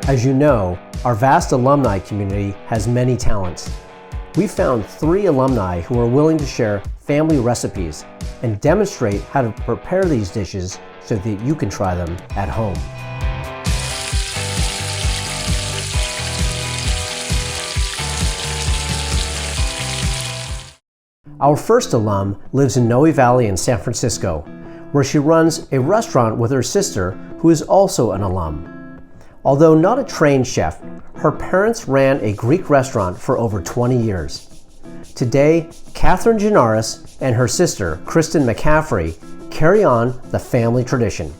As you know, our vast alumni community has many talents. We found 3 alumni who are willing to share family recipes and demonstrate how to prepare these dishes so that you can try them at home. Our first alum lives in Noe Valley in San Francisco, where she runs a restaurant with her sister, who is also an alum. Although not a trained chef, her parents ran a Greek restaurant for over 20 years. Today, Catherine Genaris and her sister, Kristen McCaffrey, carry on the family tradition.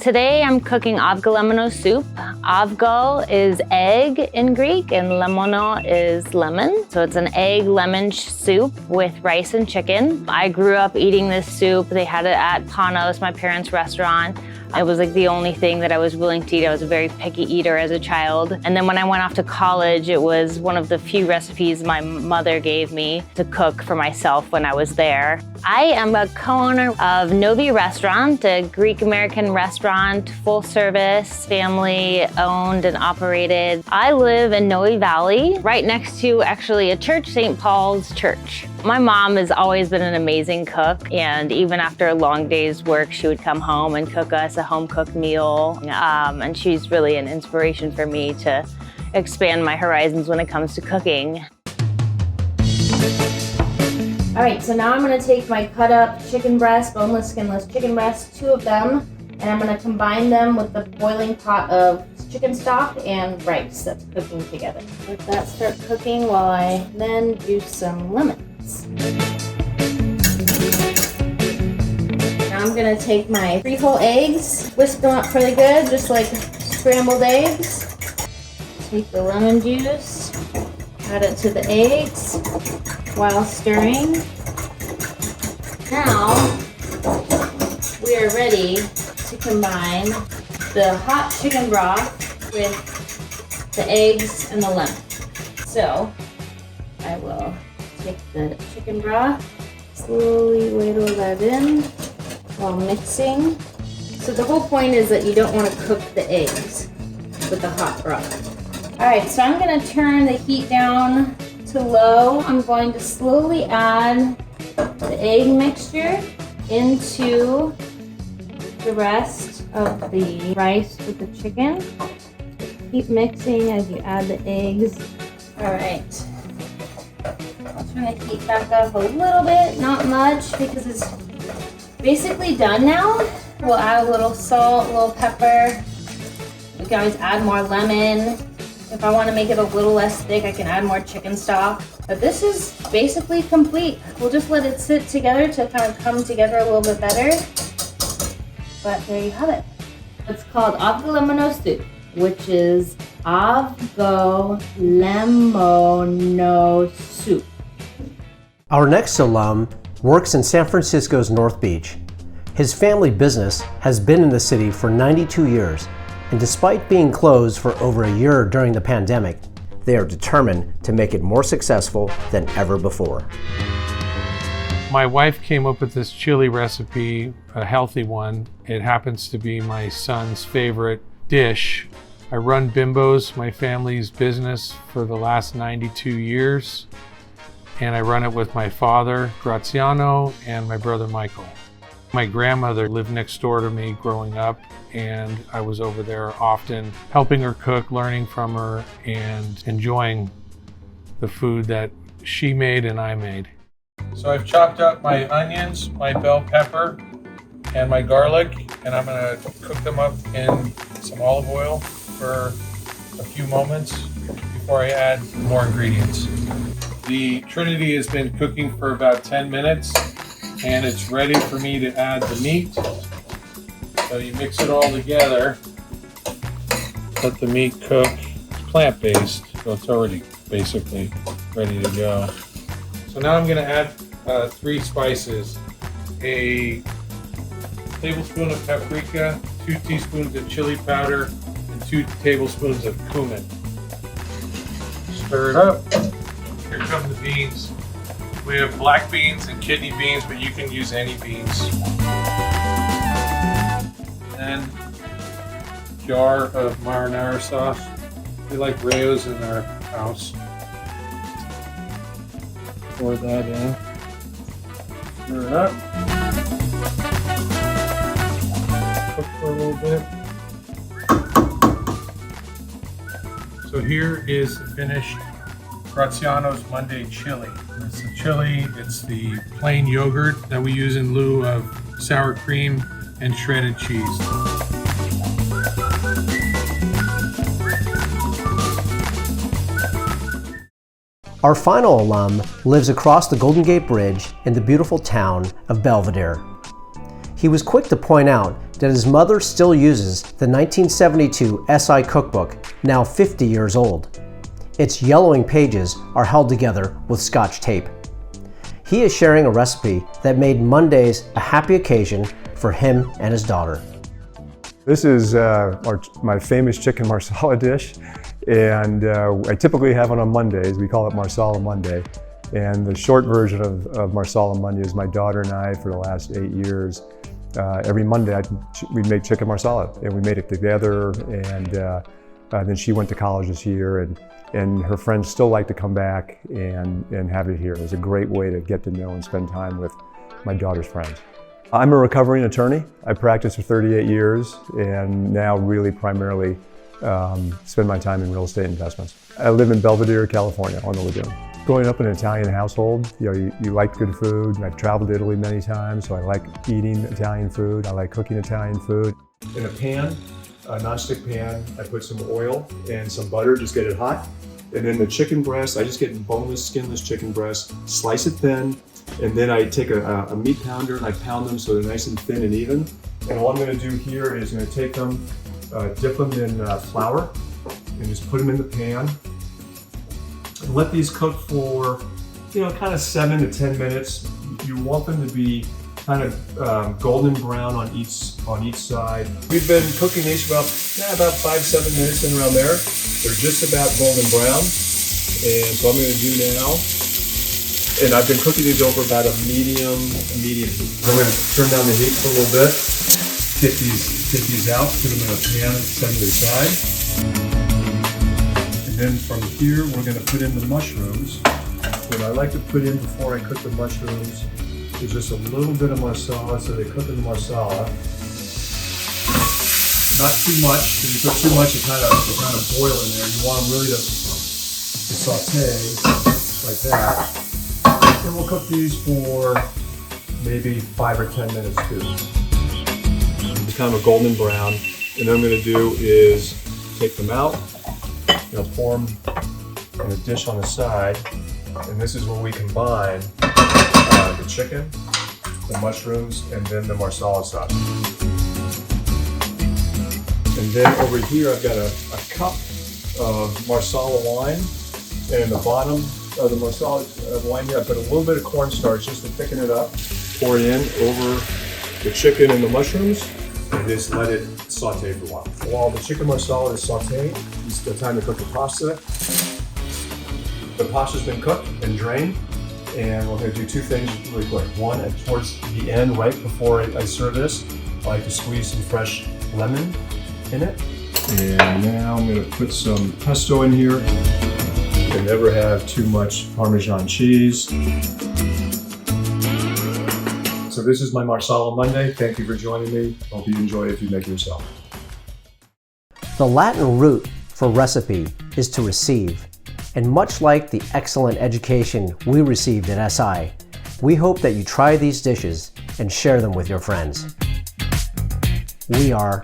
Today I'm cooking avgolemino soup. Avgo is egg in Greek and lemono is lemon. So it's an egg lemon soup with rice and chicken. I grew up eating this soup. They had it at Panos, my parents' restaurant. It was like the only thing that I was willing to eat. I was a very picky eater as a child. And then when I went off to college, it was one of the few recipes my mother gave me to cook for myself when I was there. I am a co-owner of Novi Restaurant, a Greek-American restaurant, full service, family owned and operated. I live in Noe Valley, right next to actually a church, St. Paul's Church. My mom has always been an amazing cook, and even after a long day's work, she would come home and cook us a home-cooked meal. And she's really an inspiration for me to expand my horizons when it comes to cooking. All right, so now I'm gonna take my cut up chicken breast, boneless, skinless chicken breast, 2 of them, and I'm gonna combine them with the boiling pot of chicken stock and rice that's cooking together. Let that start cooking while I then do some lemons. Now I'm gonna take my 3 whole eggs, whisk them up pretty good, just like scrambled eggs. Take the lemon juice, add it to the eggs while stirring. Now we are ready to combine the hot chicken broth with the eggs and the lemon. So I will take the chicken broth, slowly ladle that in while mixing. So the whole point is that you don't want to cook the eggs with the hot broth. All right, so I'm going to turn the heat down to low. I'm going to slowly add the egg mixture into the rest of the rice with the chicken. Keep mixing as you add the eggs. All right. I'll turn the heat back up a little bit, not much, because it's basically done now. We'll add a little salt, a little pepper. We can always add more lemon. If I want to make it a little less thick, I can add more chicken stock. But this is basically complete. We'll just let it sit together to kind of come together a little bit better. But there you have it. It's called avgolemino soup, which is avgolemino soup. Our next alum works in San Francisco's North Beach. His family business has been in the city for 92 years, and despite being closed for over a year during the pandemic, they are determined to make it more successful than ever before. My wife came up with this chili recipe, a healthy one. It happens to be my son's favorite dish. I run Bimbo's, my family's business, for the last 92 years. And I run it with my father, Graziano, and my brother, Michael. My grandmother lived next door to me growing up, and I was over there often helping her cook, learning from her, and enjoying the food that she made and I made. So I've chopped up my onions, my bell pepper, and my garlic, and I'm gonna cook them up in some olive oil for a few moments before I add more ingredients. The Trinity has been cooking for about 10 minutes, and it's ready for me to add the meat. So you mix it all together, let the meat cook. It's plant-based, so it's already basically ready to go. So now I'm going to add 3 spices. A tablespoon of paprika, 2 teaspoons of chili powder, and 2 tablespoons of cumin. Stir it up. Here come the beans. We have black beans and kidney beans, but you can use any beans. And jar of marinara sauce. We like Rayo's in our house. Pour that in. Stir it up. Cook for a little bit. So here is the finished Graziano's Monday chili. It's the chili, it's the plain yogurt that we use in lieu of sour cream and shredded cheese. Our final alum lives across the Golden Gate Bridge in the beautiful town of Belvedere. He was quick to point out that his mother still uses the 1972 SI cookbook, now 50 years old. Its yellowing pages are held together with Scotch tape. He is sharing a recipe that made Mondays a happy occasion for him and his daughter. This is my famous chicken marsala dish, and I typically have it on Mondays. We call it Marsala Monday. And the short version of Marsala Monday is my daughter and I, for the last 8 years, every Monday we'd make chicken marsala, and we made it together. And then she went to college this year, and her friends still like to come back and have it here. It was a great way to get to know and spend time with my daughter's friends. I'm a recovering attorney. I practiced for 38 years and now really primarily spend my time in real estate investments. I live in Belvedere, California, on the lagoon. Growing up in an Italian household, you like good food. I've traveled to Italy many times, so I like eating Italian food. I like cooking Italian food. In a pan, a nonstick pan, I put some oil and some butter, just get it hot. And then the chicken breast, I just get boneless, skinless chicken breast, slice it thin, and then I take a meat pounder and I pound them so they're nice and thin and even. And all I'm going to do here is I'm going to take them, dip them in flour, and just put them in the pan. And let these cook for, kind of 7 to 10 minutes. You want them to be kind of golden brown on each side. We've been cooking these for about 5-7 minutes and around there. They're just about golden brown. And so I'm going to do now. And I've been cooking these over about a medium heat. I'm going to turn down the heat for a little bit. Take these out, put them in a pan, set them aside. And then from here, we're going to put in the mushrooms. What I like to put in before I cook the mushrooms is just a little bit of marsala, so they cook in the marsala. Not too much, because you put too much, it kind of boil in there. You want them really to saute like that. And we'll cook these for maybe 5 or 10 minutes too. It's kind of a golden brown. And then I'm going to do is take them out, pour them in a dish on the side. And this is where we combine the chicken, the mushrooms, and then the marsala sauce. And then over here I've got a cup of marsala wine, and in the bottom of the marsala wine here I put a little bit of cornstarch just to thicken it up. Pour it in over the chicken and the mushrooms, and just let it saute for a while. While the chicken marsala is sauteing, it's the time to cook the pasta. The pasta's been cooked and drained, and we're going to do 2 things really quick. One, towards the end, right before I serve this, I like to squeeze some fresh lemon in it. And now I'm going to put some pesto in here. You can never have too much Parmesan cheese. So this is my Marsala Monday. Thank you for joining me. Hope you enjoy it if you make it yourself. The Latin root for recipe is to receive. And much like the excellent education we received at SI, we hope that you try these dishes and share them with your friends. We are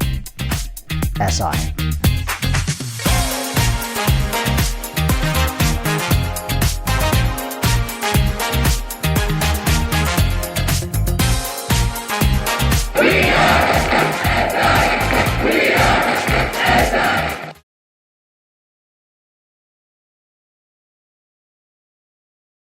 SI.